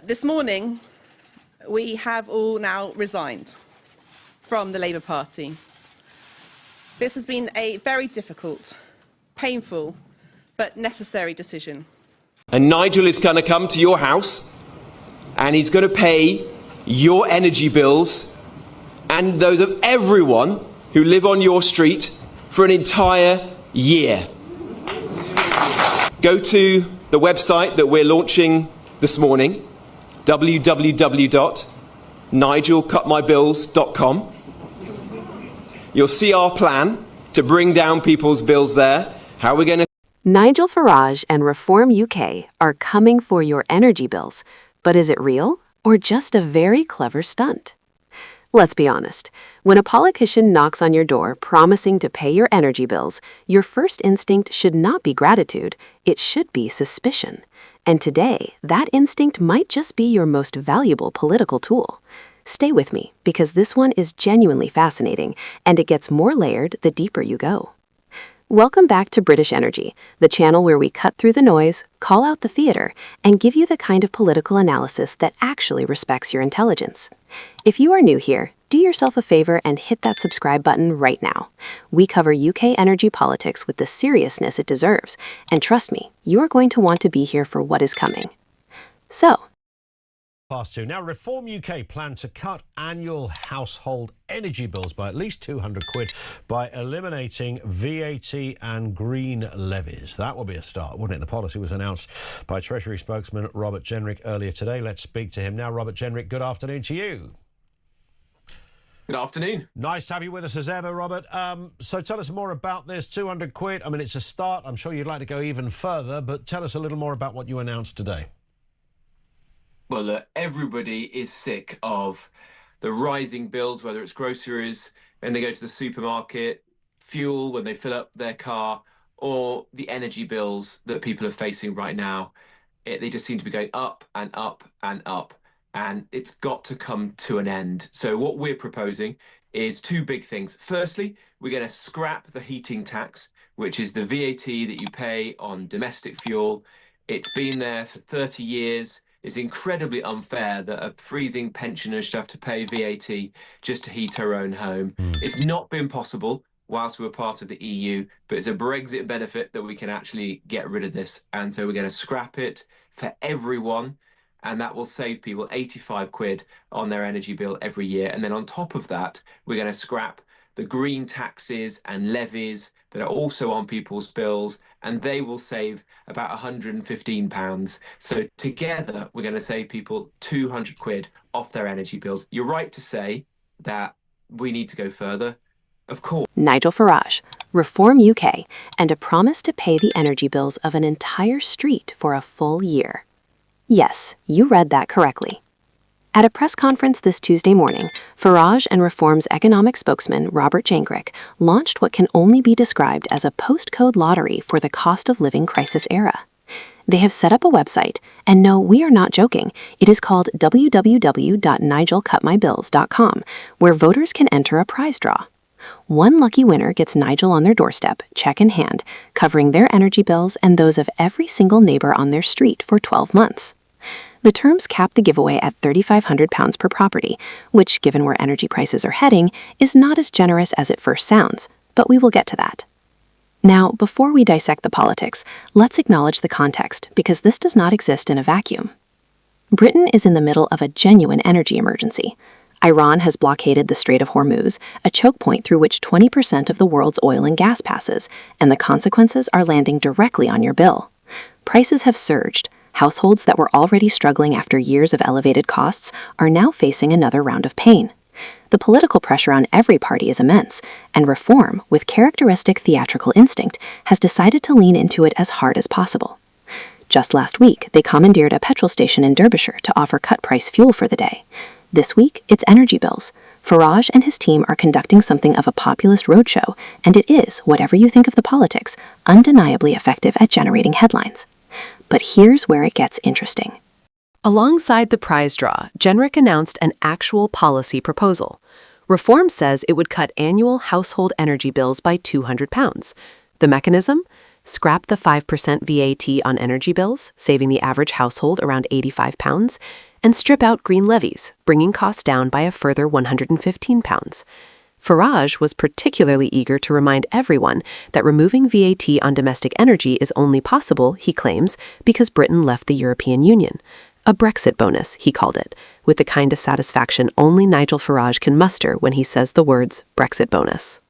This morning, we have all now resigned from the Labour Party. This has been a very difficult, painful, but necessary decision. And Nigel is going to come to your house and he's going to pay your energy bills and those of everyone who live on your street for an entire year. Go to the website that we're launching this morning, www.nigelcutmybills.com. You'll see our plan to bring down people's bills there, how we're going to... Nigel Farage and Reform UK are coming for your energy bills. But is it real or just a very clever stunt? Let's be honest. When a politician knocks on your door promising to pay your energy bills, your first instinct should not be gratitude, it should be suspicion. And today, that instinct might just be your most valuable political tool. Stay with me, because this one is genuinely fascinating, and it gets more layered the deeper you go. Welcome back to British Energy, the channel where we cut through the noise, call out the theater, and give you the kind of political analysis that actually respects your intelligence. If you are new here, do yourself a favor and hit that subscribe button right now. We cover UK energy politics with the seriousness it deserves, and trust me, you are going to want to be here for what is coming. So, Past two. Now, Reform UK plan to cut annual household energy bills by at least 200 quid by eliminating VAT and green levies. That would be a start, wouldn't it? The policy was announced by Treasury spokesman Robert Jenrick earlier today. Let's speak to him now. Robert Jenrick, good afternoon to you. Good afternoon. Nice to have you with us as ever, Robert. So tell us more about this 200 quid. I mean, it's a start. I'm sure you'd like to go even further, but tell us a little more about what you announced today. Well, look, everybody is sick of the rising bills, whether it's groceries when they go to the supermarket, fuel when they fill up their car, or the energy bills that people are facing right now. They just seem to be going up and up and up, and it's got to come to an end. So what we're proposing is two big things. Firstly, we're going to scrap the heating tax, which is the VAT that you pay on domestic fuel. It's been there for 30 years. It's incredibly unfair that a freezing pensioner should have to pay VAT just to heat her own home. It's not been possible whilst we were part of the EU, but it's a Brexit benefit that we can actually get rid of this. And so we're going to scrap it for everyone, and that will save people 85 quid on their energy bill every year. And then on top of that, we're going to scrap the green taxes and levies that are also on people's bills, and they will save about £115. So together, we're going to save people 200 quid off their energy bills. You're right to say that we need to go further, of course. Nigel Farage, Reform UK, and a promise to pay the energy bills of an entire street for a full year. Yes, you read that correctly. At a press conference this Tuesday morning, Farage and Reform's economic spokesman, Robert Jenrick, launched what can only be described as a postcode lottery for the cost of living crisis era. They have set up a website, and no, we are not joking, it is called www.nigelcutmybills.com, where voters can enter a prize draw. One lucky winner gets Nigel on their doorstep, check in hand, covering their energy bills and those of every single neighbor on their street for 12 months. The terms cap the giveaway at £3,500 per property, which, given where energy prices are heading, is not as generous as it first sounds, but we will get to that. Now, before we dissect the politics, let's acknowledge the context, because this does not exist in a vacuum. Britain is in the middle of a genuine energy emergency. Iran has blockaded the Strait of Hormuz, a choke point through which 20% of the world's oil and gas passes, and the consequences are landing directly on your bill. Prices have surged. Households that were already struggling after years of elevated costs are now facing another round of pain. The political pressure on every party is immense, and Reform, with characteristic theatrical instinct, has decided to lean into it as hard as possible. Just last week, they commandeered a petrol station in Derbyshire to offer cut-price fuel for the day. This week, it's energy bills. Farage and his team are conducting something of a populist roadshow, and it is, whatever you think of the politics, undeniably effective at generating headlines. But here's where it gets interesting. Alongside the prize draw, Jenrick announced an actual policy proposal. Reform says it would cut annual household energy bills by £200. The mechanism? scrap the 5% VAT on energy bills, saving the average household around £85, and strip out green levies, bringing costs down by a further £115. Farage was particularly eager to remind everyone that removing VAT on domestic energy is only possible, he claims, because Britain left the European Union. A Brexit bonus, he called it, with the kind of satisfaction only Nigel Farage can muster when he says the words Brexit bonus.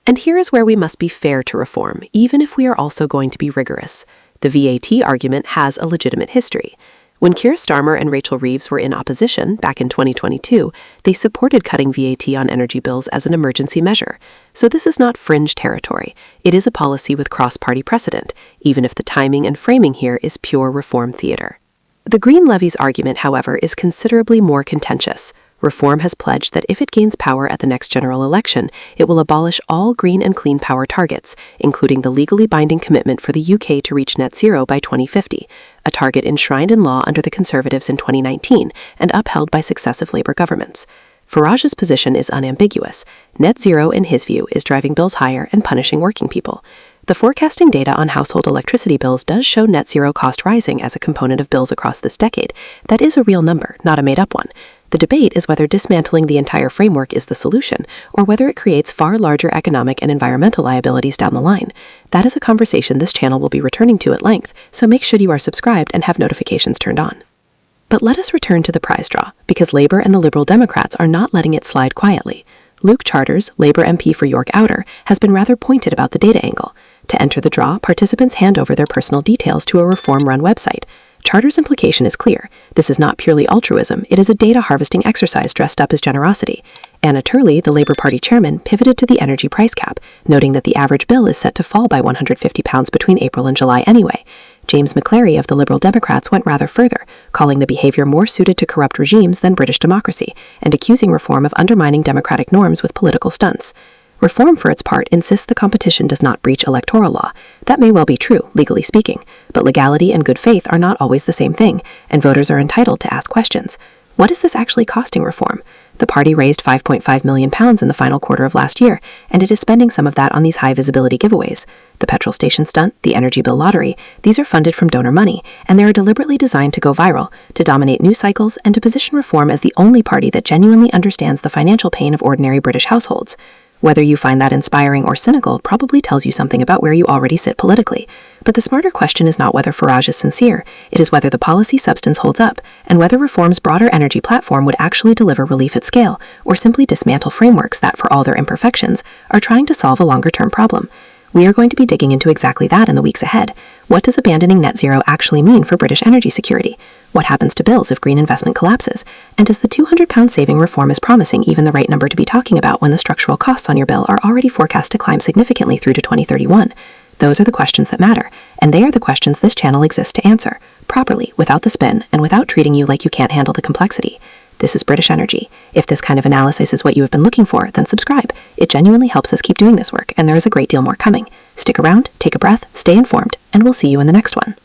And here is where we must be fair to reform, even if we are also going to be rigorous. The VAT argument has a legitimate history. When Keir Starmer and Rachel Reeves were in opposition back in 2022, they supported cutting VAT on energy bills as an emergency measure. So this is not fringe territory. It is a policy with cross-party precedent, even if the timing and framing here is pure reform theater. The Green Levies argument, however, is considerably more contentious. Reform has pledged that if it gains power at the next general election, it will abolish all green and clean power targets, including the legally binding commitment for the UK to reach net zero by 2050, a target enshrined in law under the Conservatives in 2019 and upheld by successive Labour governments. Farage's position is unambiguous. Net zero, in his view, is driving bills higher and punishing working people. The forecasting data on household electricity bills does show net zero cost rising as a component of bills across this decade. That is a real number, not a made-up one. The debate is whether dismantling the entire framework is the solution, or whether it creates far larger economic and environmental liabilities down the line. That is a conversation this channel will be returning to at length, so make sure you are subscribed and have notifications turned on. But let us return to the prize draw, because Labour and the Liberal Democrats are not letting it slide quietly. Luke Charters, Labour MP for York Outer, has been rather pointed about the data angle. To enter the draw, participants hand over their personal details to a reform-run website. Charter's implication is clear. This is not purely altruism, it is a data harvesting exercise dressed up as generosity. Anna Turley, the Labour Party chairman, pivoted to the energy price cap, noting that the average bill is set to fall by £150 between April and July anyway. James McClary of the Liberal Democrats went rather further, calling the behaviour more suited to corrupt regimes than British democracy, and accusing reform of undermining democratic norms with political stunts. Reform, for its part, insists the competition does not breach electoral law. That may well be true, legally speaking, but legality and good faith are not always the same thing, and voters are entitled to ask questions. What is this actually costing reform? The party raised £5.5 million in the final quarter of last year, and it is spending some of that on these high-visibility giveaways. The petrol station stunt, the energy bill lottery, these are funded from donor money, and they are deliberately designed to go viral, to dominate news cycles, and to position Reform as the only party that genuinely understands the financial pain of ordinary British households. Whether you find that inspiring or cynical probably tells you something about where you already sit politically. But the smarter question is not whether Farage is sincere, it is whether the policy substance holds up, and whether Reform's broader energy platform would actually deliver relief at scale, or simply dismantle frameworks that, for all their imperfections, are trying to solve a longer-term problem. We are going to be digging into exactly that in the weeks ahead. What does abandoning net zero actually mean for British energy security? What happens to bills if green investment collapses? And is the £200 saving Reform is promising even the right number to be talking about when the structural costs on your bill are already forecast to climb significantly through to 2031? Those are the questions that matter, and they are the questions this channel exists to answer, properly, without the spin, and without treating you like you can't handle the complexity. This is British Energy. If this kind of analysis is what you have been looking for, then subscribe. It genuinely helps us keep doing this work, and there is a great deal more coming. Stick around, take a breath, stay informed, and we'll see you in the next one.